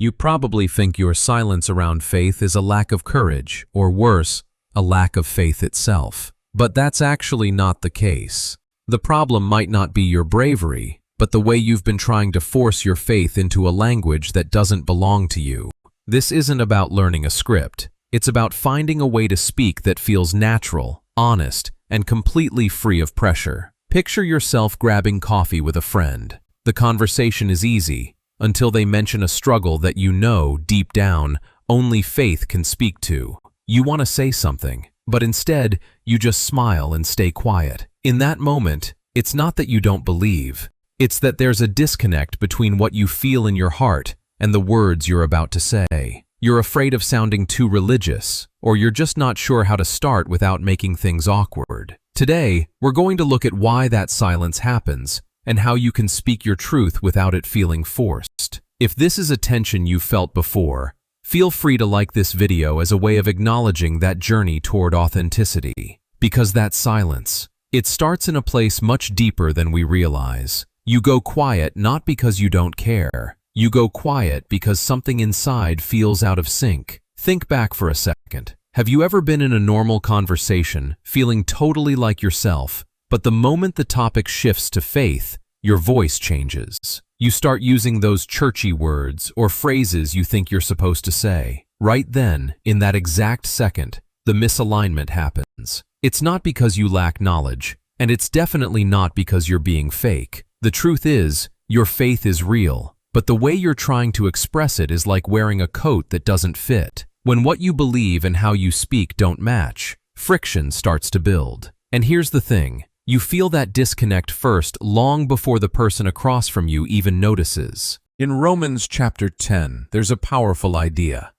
You probably think your silence around faith is a lack of courage, or worse, a lack of faith itself. But that's actually not the case. The problem might not be your bravery, but the way you've been trying to force your faith into a language that doesn't belong to you. This isn't about learning a script. It's about finding a way to speak that feels natural, honest, and completely free of pressure. Picture yourself grabbing coffee with a friend. The conversation is easy, until they mention a struggle that you know, deep down, only faith can speak to. You want to say something, but instead, you just smile and stay quiet. In that moment, it's not that you don't believe. It's that there's a disconnect between what you feel in your heart and the words you're about to say. You're afraid of sounding too religious, or you're just not sure how to start without making things awkward. Today, we're going to look at why that silence happens and how you can speak your truth without it feeling forced. If this is a tension you've felt before, feel free to like this video as a way of acknowledging that journey toward authenticity. Because that silence, it starts in a place much deeper than we realize. You go quiet not because you don't care. You go quiet because something inside feels out of sync. Think back for a second. Have you ever been in a normal conversation, feeling totally like yourself, but the moment the topic shifts to faith, your voice changes? You start using those churchy words or phrases you think you're supposed to say. Right then, in that exact second, the misalignment happens. It's not because you lack knowledge, and it's definitely not because you're being fake. The truth is, your faith is real, but the way you're trying to express it is like wearing a coat that doesn't fit. When what you believe and how you speak don't match, friction starts to build. And here's the thing. You feel that disconnect first long before the person across from you even notices. In Romans chapter 10, there's a powerful idea.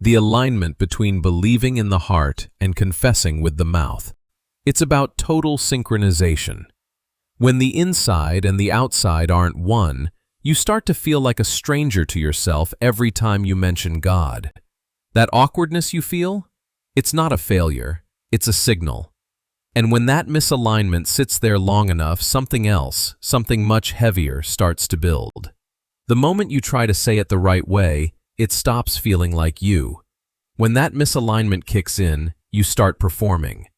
The alignment between believing in the heart and confessing with the mouth. It's about total synchronization. When the inside and the outside aren't one, you start to feel like a stranger to yourself every time you mention God. That awkwardness you feel? It's not a failure, it's a signal. And when that misalignment sits there long enough, something else, something much heavier, starts to build. The moment you try to say it the right way, it stops feeling like you. When that misalignment kicks in, you start performing.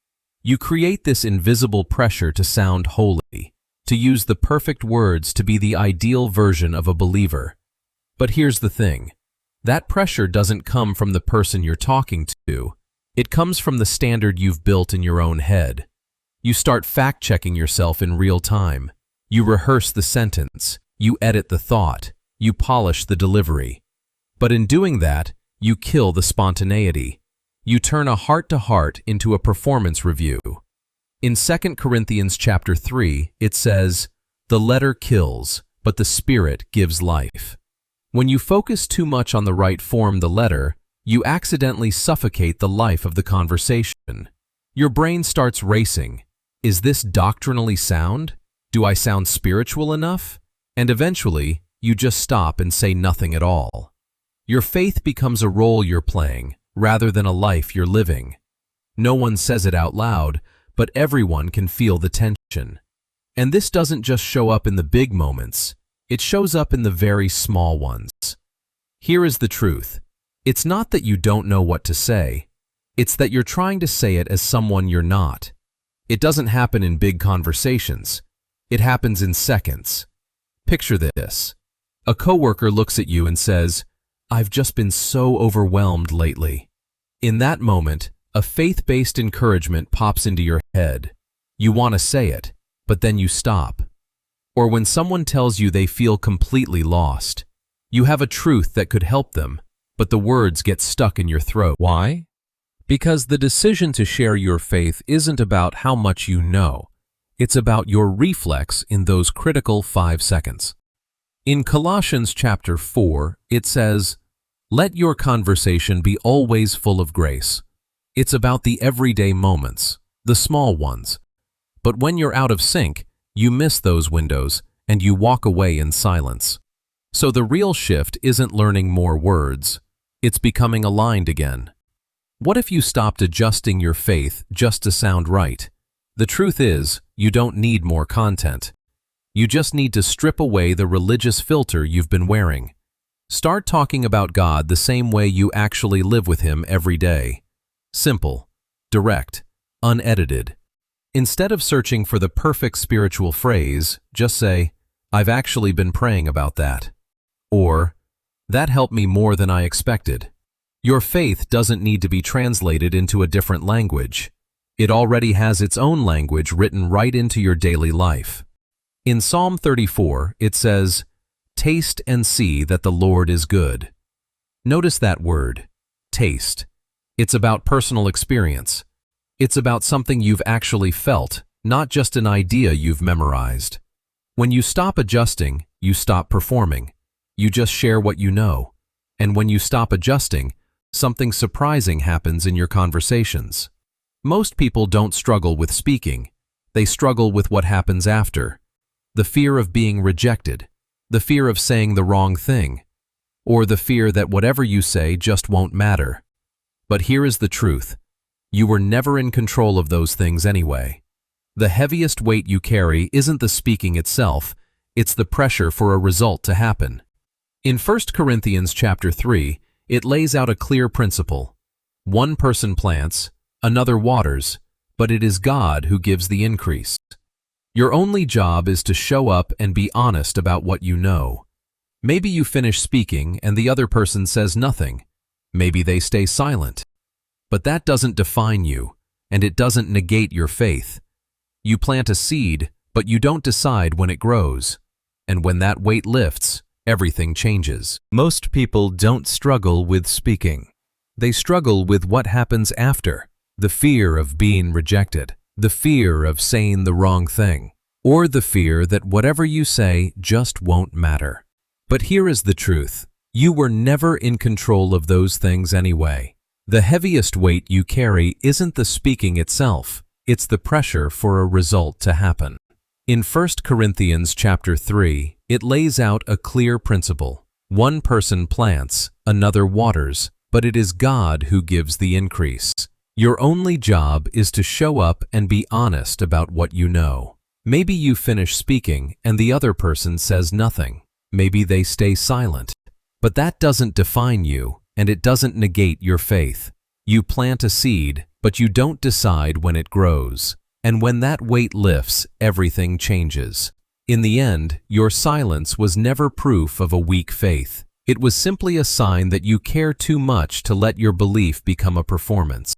You create this invisible pressure to sound holy, to use the perfect words to be the ideal version of a believer. But here's the thing. That pressure doesn't come from the person you're talking to. It comes from the standard you've built in your own head. You start fact-checking yourself in real time. You rehearse the sentence. You edit the thought. You polish the delivery. But in doing that, you kill the spontaneity. You turn a heart-to-heart into a performance review. In 2 Corinthians chapter 3, it says, "The letter kills, but the Spirit gives life." When you focus too much on the right form, the letter, you accidentally suffocate the life of the conversation. Your brain starts racing. Is this doctrinally sound? Do I sound spiritual enough? And eventually, you just stop and say nothing at all. Your faith becomes a role you're playing, rather than a life you're living. No one says it out loud, but everyone can feel the tension. And this doesn't just show up in the big moments, it shows up in the very small ones. Here is the truth. It's not that you don't know what to say, it's that you're trying to say it as someone you're not. It doesn't happen in big conversations, it happens in seconds. Picture this. A coworker looks at you and says, "I've just been so overwhelmed lately." In that moment, a faith-based encouragement pops into your head. You want to say it, but then you stop. Or when someone tells you they feel completely lost, you have a truth that could help them, but the words get stuck in your throat. Why? Because the decision to share your faith isn't about how much you know. It's about your reflex in those critical 5 seconds. In Colossians chapter 4, it says, "Let your conversation be always full of grace." It's about the everyday moments, the small ones. But when you're out of sync, you miss those windows and you walk away in silence. So the real shift isn't learning more words, it's becoming aligned again. What if you stopped adjusting your faith just to sound right? The truth is, you don't need more content. You just need to strip away the religious filter you've been wearing. Start talking about God the same way you actually live with Him every day. Simple, direct, unedited. Instead of searching for the perfect spiritual phrase, just say, "I've actually been praying about that." Or, "That helped me more than I expected." Your faith doesn't need to be translated into a different language. It already has its own language written right into your daily life. In Psalm 34, it says, "Taste and see that the Lord is good." Notice that word, taste. It's about personal experience. It's about something you've actually felt, not just an idea you've memorized. When you stop adjusting, you stop performing. You just share what you know. And when you stop adjusting, something surprising happens in your conversations. Most people don't struggle with speaking. They struggle with what happens after. The fear of being rejected, the fear of saying the wrong thing, or the fear that whatever you say just won't matter. But here is the truth. You were never in control of those things anyway. The heaviest weight you carry isn't the speaking itself, it's the pressure for a result to happen. In 1 Corinthians chapter 3, it lays out a clear principle. One person plants, another waters, but it is God who gives the increase. Your only job is to show up and be honest about what you know. Maybe you finish speaking and the other person says nothing. Maybe they stay silent. But that doesn't define you, and it doesn't negate your faith. You plant a seed, but you don't decide when it grows. And when that weight lifts, everything changes. Most people don't struggle with speaking. They struggle with what happens after. The fear of being rejected, the fear of saying the wrong thing, or the fear that whatever you say just won't matter. But here is the truth. You were never in control of those things anyway. The heaviest weight you carry isn't the speaking itself, it's the pressure for a result to happen. In 1 Corinthians chapter 3, it lays out a clear principle. One person plants, another waters, but it is God who gives the increase. Your only job is to show up and be honest about what you know. Maybe you finish speaking and the other person says nothing. Maybe they stay silent. But that doesn't define you, and it doesn't negate your faith. You plant a seed, but you don't decide when it grows. And when that weight lifts, everything changes. In the end, your silence was never proof of a weak faith. It was simply a sign that you care too much to let your belief become a performance.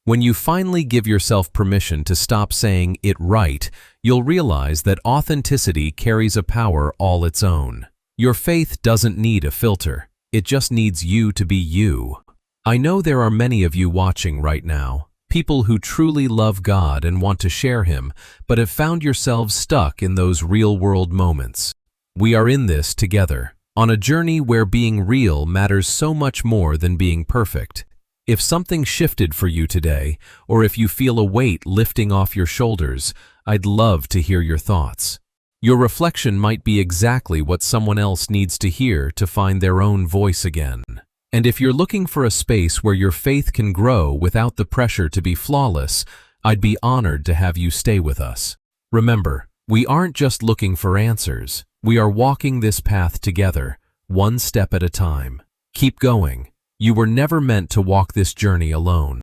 When you finally give yourself permission to stop saying it right, you'll realize that authenticity carries a power all its own. Your faith doesn't need a filter. It just needs you to be you. I know there are many of you watching right now, people who truly love God and want to share Him, but have found yourselves stuck in those real-world moments. We are in this together, on a journey where being real matters so much more than being perfect. If something shifted for you today, or if you feel a weight lifting off your shoulders, I'd love to hear your thoughts. Your reflection might be exactly what someone else needs to hear to find their own voice again. And if you're looking for a space where your faith can grow without the pressure to be flawless, I'd be honored to have you stay with us. Remember, we aren't just looking for answers. We are walking this path together, one step at a time. Keep going. You were never meant to walk this journey alone.